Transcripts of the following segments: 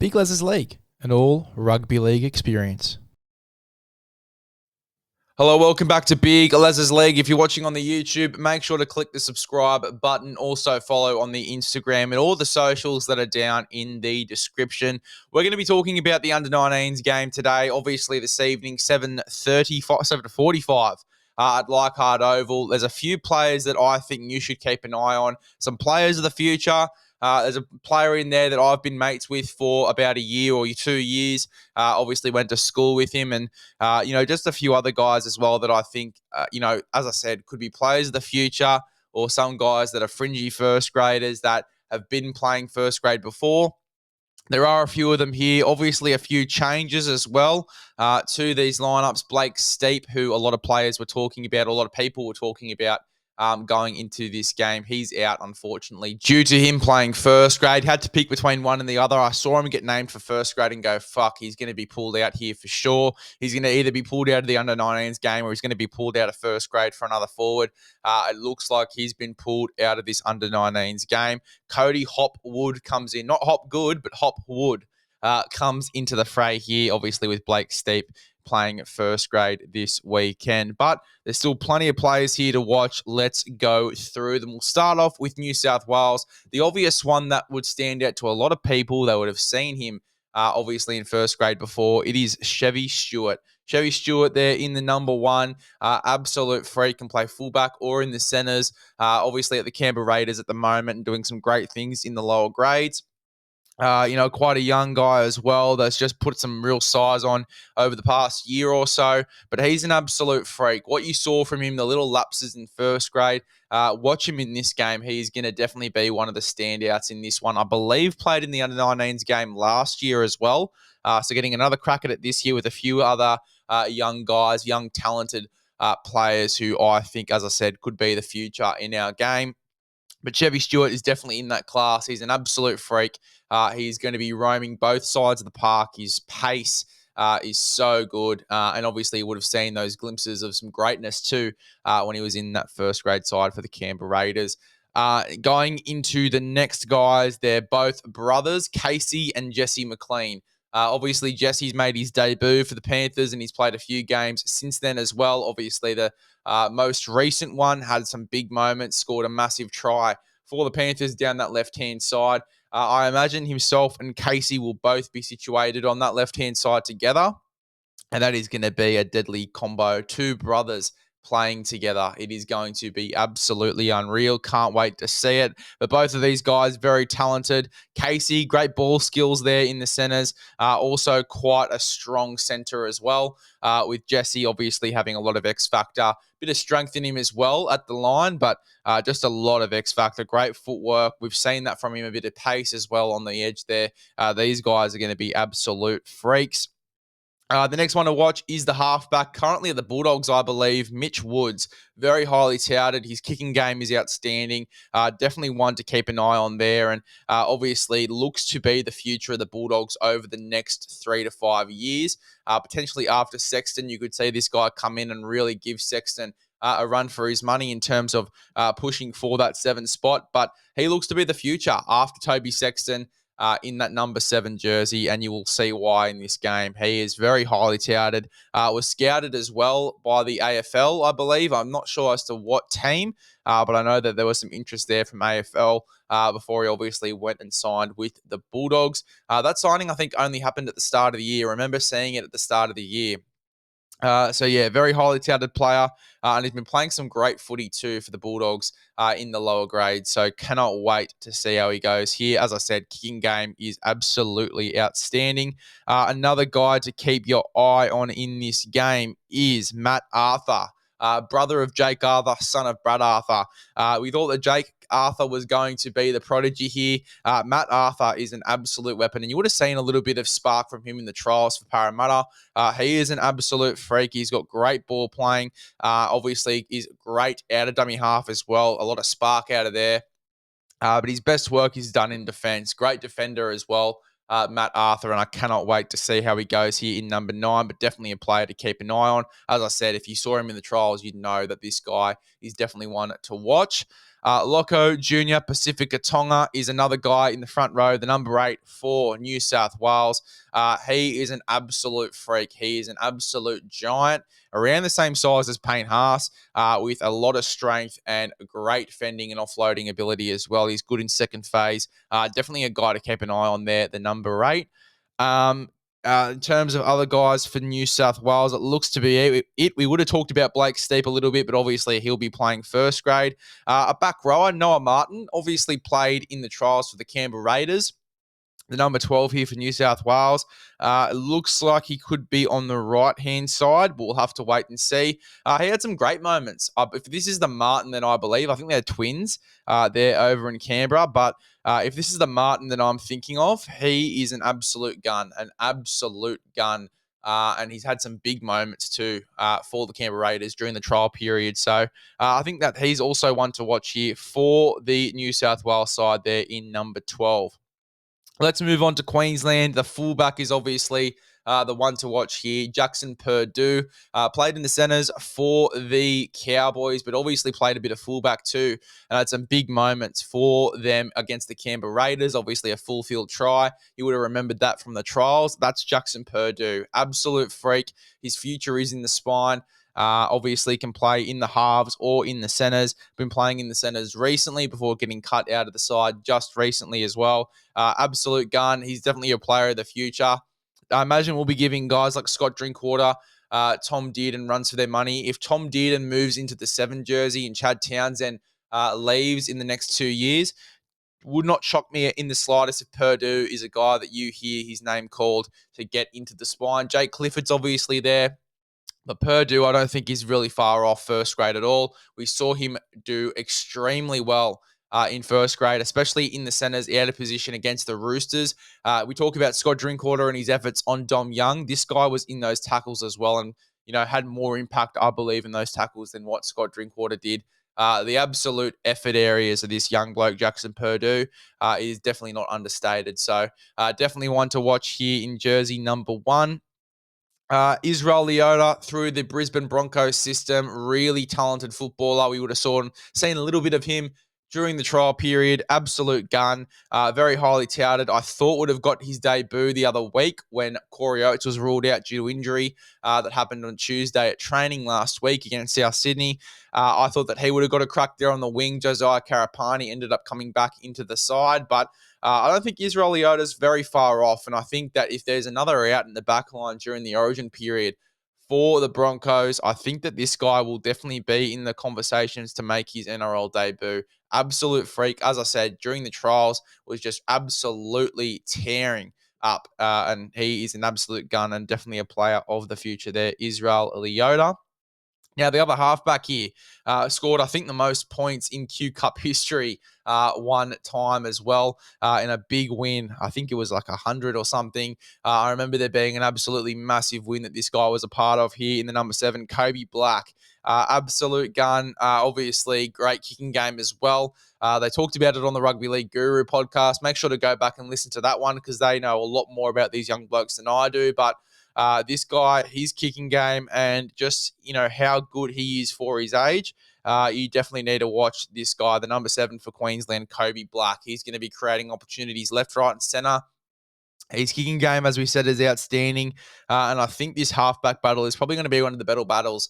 Big LEZ'S League, an all rugby league experience. Hello, welcome back to Big LEZ'S League. If you're watching on the YouTube, make sure to click the subscribe button. Also follow on the Instagram and all the socials that are down in the description. We're going to be talking about the under-19s game today. Obviously, this evening, 7:45 at Leichhardt Oval. There's a few players that I think you should keep an eye on. Some players of the future. There's a player in there that I've been mates with for about a year or 2 years. Obviously went to school with him and, just a few other guys as well that I think, as I said, could be players of the future, or some guys that are fringy first graders that have been playing first grade before. There are a few of them here. Obviously, a few changes as well to these lineups. Blake Steep, who a lot of players were talking about, a lot of people were talking about going into this game. He's out, unfortunately, due to him playing first grade. Had to pick between one and the other. I saw him get named for first grade and go, fuck, he's going to be pulled out here for sure. He's going to either be pulled out of the under-19s game or he's going to be pulled out of first grade for another forward. It looks like he's been pulled out of this under-19s game. Cody Hopwood comes in. Not Hopgood, but Hopwood comes into the fray here, obviously with Blake Steep playing at first grade this weekend. But there's still plenty of players here to watch. Let's go through them. We'll start off with New South Wales. The obvious one that would stand out to a lot of people, they would have seen him obviously in first grade before. It is Chevy Stewart. Chevy Stewart there in the number one. Absolute freak, can play fullback or in the centres. Obviously at the Canberra Raiders at the moment and doing some great things in the lower grades. Quite a young guy as well that's just put some real size on over the past year or so. But he's an absolute freak. What you saw from him, the little lapses in first grade, watch him in this game. He's going to definitely be one of the standouts in this one. I believe played in the under-19s game last year as well. So getting another crack at it this year with a few other young guys, young talented players who I think, as I said, could be the future in our game. But Chevy Stewart is definitely in that class. He's an absolute freak. He's going to be roaming both sides of the park. His pace is so good. And obviously, you would have seen those glimpses of some greatness too when he was in that first grade side for the Canberra Raiders. Going into the next guys, they're both brothers, Casey and Jesse McLean. Obviously, Jesse's made his debut for the Panthers and he's played a few games since then as well. Obviously, the most recent one had some big moments, scored a massive try for the Panthers down that left-hand side. I imagine himself and Casey will both be situated on that left-hand side together, and that is going to be a deadly combo. Two brothers playing together. It is going to be absolutely unreal. Can't wait to see it. But both of these guys, very talented. Casey, great ball skills there in the centres. Also quite a strong centre as well. With Jesse obviously having a lot of X factor. Bit of strength in him as well at the line, but just a lot of X factor. Great footwork. We've seen that from him, a bit of pace as well on the edge there. These guys are going to be absolute freaks. The next one to watch is the halfback, currently at the Bulldogs, I believe, Mitch Woods. Very highly touted. His kicking game is outstanding. Definitely one to keep an eye on there, and obviously looks to be the future of the Bulldogs over the next 3 to 5 years. Potentially after Sexton, you could see this guy come in and really give Sexton a run for his money in terms of pushing for that 7 spot. But he looks to be the future after Toby Sexton. In that number 7 jersey, and you will see why in this game. He is very highly touted. Was scouted as well by the AFL, I believe. I'm not sure as to what team, but I know that there was some interest there from AFL before he obviously went and signed with the Bulldogs. That signing, I think, only happened at the start of the year. I remember seeing it at the start of the year. Very highly touted player, and he's been playing some great footy too for the Bulldogs in the lower grades. So cannot wait to see how he goes here. As I said, kicking game is absolutely outstanding. Another guy to keep your eye on in this game is Matt Arthur. Brother of Jake Arthur, son of Brad Arthur. We thought that Jake Arthur was going to be the prodigy here. Matt Arthur is an absolute weapon, and you would have seen a little bit of spark from him in the trials for Parramatta. He is an absolute freak. He's got great ball playing. Obviously, is great out of dummy half as well. A lot of spark out of there. But his best work is done in defence. Great defender as well. Matt Arthur, and I cannot wait to see how he goes here in number 9, but definitely a player to keep an eye on. As I said, if you saw him in the trials, you'd know that this guy is definitely one to watch. Loco Junior Pacifica Tonga is another guy in the front row, the number 8 for New South Wales. He is an absolute freak. He is an absolute giant, around the same size as Payne Haas, with a lot of strength and great fending and offloading ability as well. He's good in second phase. Definitely a guy to keep an eye on there, the number 8. In terms of other guys for New South Wales, it looks to be it. We would have talked about Blake Steep a little bit, but obviously he'll be playing first grade. A back rower, Noah Martin, obviously played in the trials for the Canberra Raiders. The number 12 here for New South Wales. It looks like he could be on the right-hand side, but we'll have to wait and see. He had some great moments. If this is the Martin that I believe, I think they're twins. They're over in Canberra, but if this is the Martin that I'm thinking of, he is an absolute gun, and he's had some big moments too for the Canberra Raiders during the trial period. So I think that he's also one to watch here for the New South Wales side there in number 12. Let's move on to Queensland. The fullback is obviously the one to watch here. Jackson Purdue played in the centres for the Cowboys, but obviously played a bit of fullback too. And had some big moments for them against the Canberra Raiders. Obviously a full field try. You would have remembered that from the trials. That's Jackson Purdue. Absolute freak. His future is in the spine. Obviously can play in the halves or in the centres. Been playing in the centres recently before getting cut out of the side just recently as well. Absolute gun. He's definitely a player of the future. I imagine we'll be giving guys like Scott Drinkwater, Tom Dearden runs for their money. If Tom Dearden moves into the 7 jersey and Chad Townsend leaves in the next 2 years, would not shock me in the slightest if Purdue is a guy that you hear his name called to get into the spine. Jake Clifford's obviously there. But Purdue, I don't think is really far off first grade at all. We saw him do extremely well in first grade, especially in the centres, out of position against the Roosters. We talk about Scott Drinkwater and his efforts on Dom Young. This guy was in those tackles as well and, had more impact, I believe, in those tackles than what Scott Drinkwater did. The absolute effort areas of this young bloke, Jackson Purdue, is definitely not understated. So definitely one to watch here in jersey number 1. Israel Leota through the Brisbane Broncos system, really talented footballer. We would have seen a little bit of him during the trial period. Absolute gun, very highly touted. I thought would have got his debut the other week when Corey Oates was ruled out due to injury that happened on Tuesday at training last week against South Sydney. I thought that he would have got a crack there on the wing. Josiah Karapani ended up coming back into the side, but I don't think Israel Leota's very far off, and I think that if there's another out in the back line during the Origin period for the Broncos, I think that this guy will definitely be in the conversations to make his NRL debut. Absolute freak, as I said, during the trials, was just absolutely tearing up, and he is an absolute gun and definitely a player of the future there, Israel Leota. Now, the other halfback here scored, I think, the most points in Q Cup history one time as well in a big win. I think it was like 100 or something. I remember there being an absolutely massive win that this guy was a part of here in the number 7, Kobe Black. Absolute gun. Obviously, great kicking game as well. They talked about it on the Rugby League Guru podcast. Make sure to go back and listen to that one because they know a lot more about these young blokes than I do. But this guy, his kicking game and just, how good he is for his age, you definitely need to watch this guy, the number 7 for Queensland, Kobe Black. He's going to be creating opportunities left, right and centre. His kicking game, as we said, is outstanding. And I think this halfback battle is probably going to be one of the better battles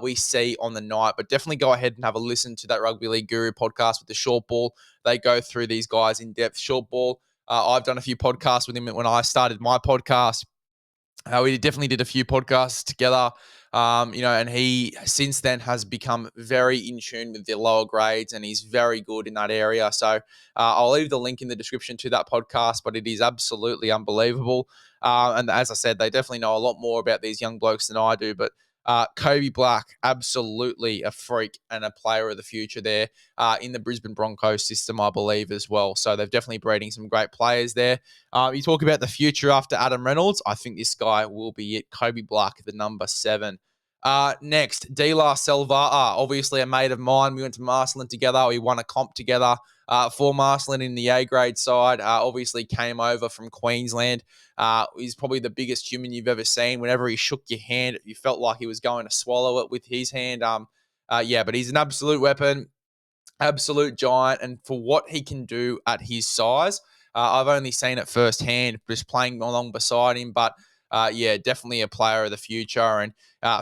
we see on the night. But definitely go ahead and have a listen to that Rugby League Guru podcast with the short ball. They go through these guys in depth. Short ball, I've done a few podcasts with him when I started my podcast. We definitely did a few podcasts together, and he since then has become very in tune with the lower grades and he's very good in that area. So I'll leave the link in the description to that podcast, but it is absolutely unbelievable. And as I said, they definitely know a lot more about these young blokes than I do, but Kobe Black, absolutely a freak and a player of the future there in the Brisbane Broncos system, I believe, as well. So they're definitely breeding some great players there. You talk about the future after Adam Reynolds. I think this guy will be it. Kobe Black, the number 7. Next, Dila Selva'a, obviously a mate of mine. We went to Marcelin together. We won a comp together for Marcelin in the A grade side. Obviously came over from Queensland. He's probably the biggest human you've ever seen. Whenever he shook your hand, you felt like he was going to swallow it with his hand. But he's an absolute weapon. absolute giant. And for what he can do at his size, I've only seen it firsthand just playing along beside him. But yeah, definitely a player of the future. And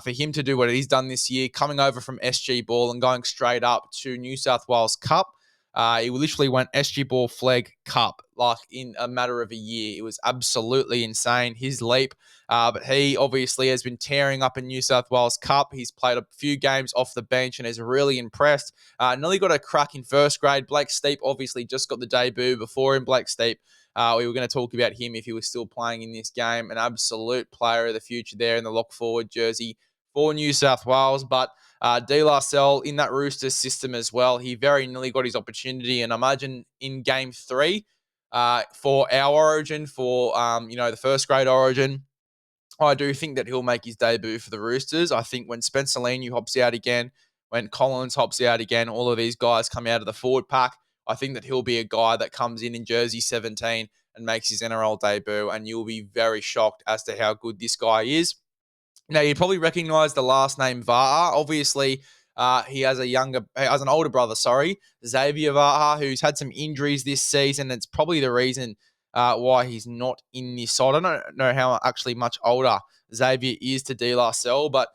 for him to do what he's done this year, coming over from SG Ball and going straight up to New South Wales Cup, he literally went SG Ball Flag Cup like in a matter of a year. It was absolutely insane, his leap. But he obviously has been tearing up in New South Wales Cup. He's played a few games off the bench and is really impressed. Nearly got a crack in first grade. Blake Steep obviously just got the debut before him. Blake Steep, we were going to talk about him if he was still playing in this game. An absolute player of the future there in the lock forward jersey for New South Wales. But De La Salle in that Roosters system as well. He very nearly got his opportunity. And I imagine in game 3 for our origin, for the first grade origin, I do think that he'll make his debut for the Roosters. I think when Spencer Leniu hops out again, when Collins hops out again, all of these guys come out of the forward pack. I think that he'll be a guy that comes in jersey 17 and makes his NRL debut, and you'll be very shocked as to how good this guy is. Now, you probably recognize the last name Va'a. Obviously, he has an older brother, Xavier Va'a, who's had some injuries this season. It's probably the reason why he's not in this side. I don't know how actually much older Xavier is to De La Salle, but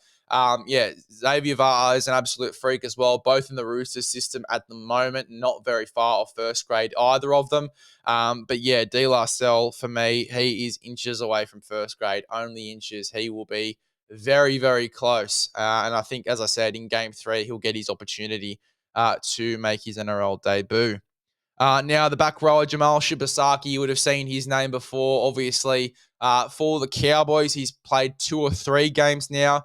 yeah, Xavier Va'a is an absolute freak as well, both in the Roosters system at the moment, not very far off first grade, either of them. But yeah, De La Salle, for me, he is inches away from first grade, only inches. He will be very, very close. And I think, as I said, in game 3, he'll get his opportunity to make his NRL debut. Now, the back rower, Jamal Shibasaki, you would have seen his name before, obviously. For the Cowboys, he's played 2 or 3 games now.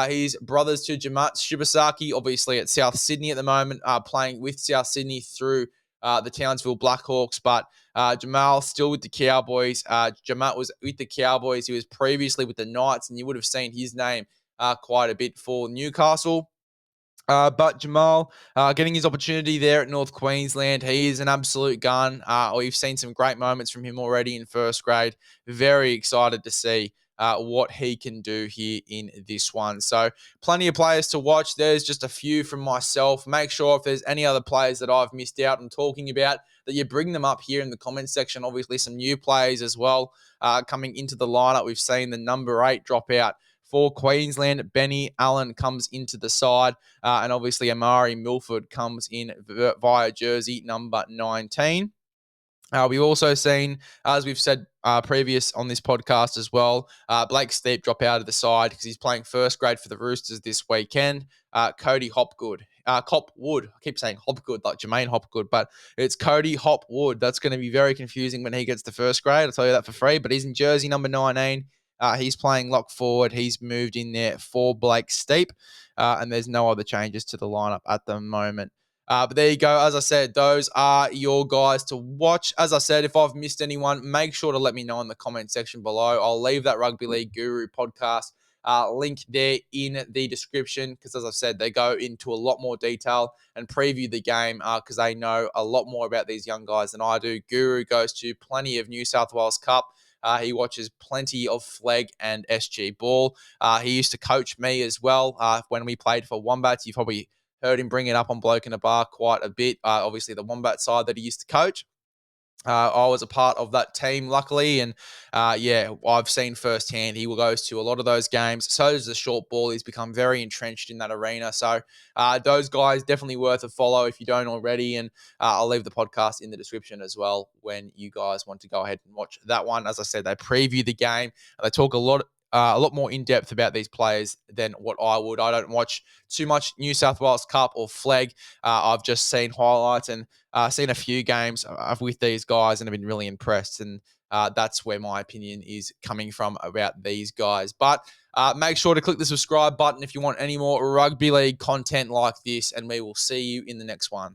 He's brothers to Jamat Shibasaki, obviously at South Sydney at the moment, playing with South Sydney through the Townsville Blackhawks. But Jamal still with the Cowboys. Jamat was with the Cowboys. He was previously with the Knights, and you would have seen his name quite a bit for Newcastle. But Jamal getting his opportunity there at North Queensland. He is an absolute gun. We've seen some great moments from him already in first grade. Very excited to see what he can do here in this one. So plenty of players to watch. There's just a few from myself. Make sure if there's any other players that I've missed out on talking about, that you bring them up here in the comments section. Obviously, some new players as well coming into the lineup. We've seen the number 8 drop out for Queensland. Benny Allen comes into the side. And obviously, Amari Milford comes in via jersey number 19. We've also seen, as we've said previous on this podcast as well, Blake Steep drop out of the side because he's playing first grade for the Roosters this weekend. Cody Hopgood. Hopwood. I keep saying Hopgood like Jermaine Hopgood, but it's Cody Hopwood. That's going to be very confusing when he gets to first grade. I'll tell you that for free. But he's in jersey number 19. He's playing lock forward. He's moved in there for Blake Steep. And there's no other changes to the lineup at the moment. But there you go. As I said, those are your guys to watch. As I said, if I've missed anyone, make sure to let me know in the comment section below. I'll leave that Rugby League Guru podcast link there in the description because, as I've said, they go into a lot more detail and preview the game because they know a lot more about these young guys than I do. Guru goes to plenty of New South Wales Cup. He watches plenty of Flag and SG Ball. He used to coach me as well when we played for Wombats. You've probably heard him bring it up on Bloke in a Bar quite a bit. Obviously, the Wombat side that he used to coach. I was a part of that team, luckily, and yeah, I've seen firsthand he goes to a lot of those games. So does the short ball. He's become very entrenched in that arena. So those guys definitely worth a follow if you don't already. And I'll leave the podcast in the description as well when you guys want to go ahead and watch that one. As I said, they preview the game. They talk a lot more in depth about these players than what I would. I don't watch too much New South Wales Cup or Flag. I've just seen highlights and seen a few games with these guys and have been really impressed. And that's where my opinion is coming from about these guys. But make sure to click the subscribe button if you want any more rugby league content like this, and we will see you in the next one.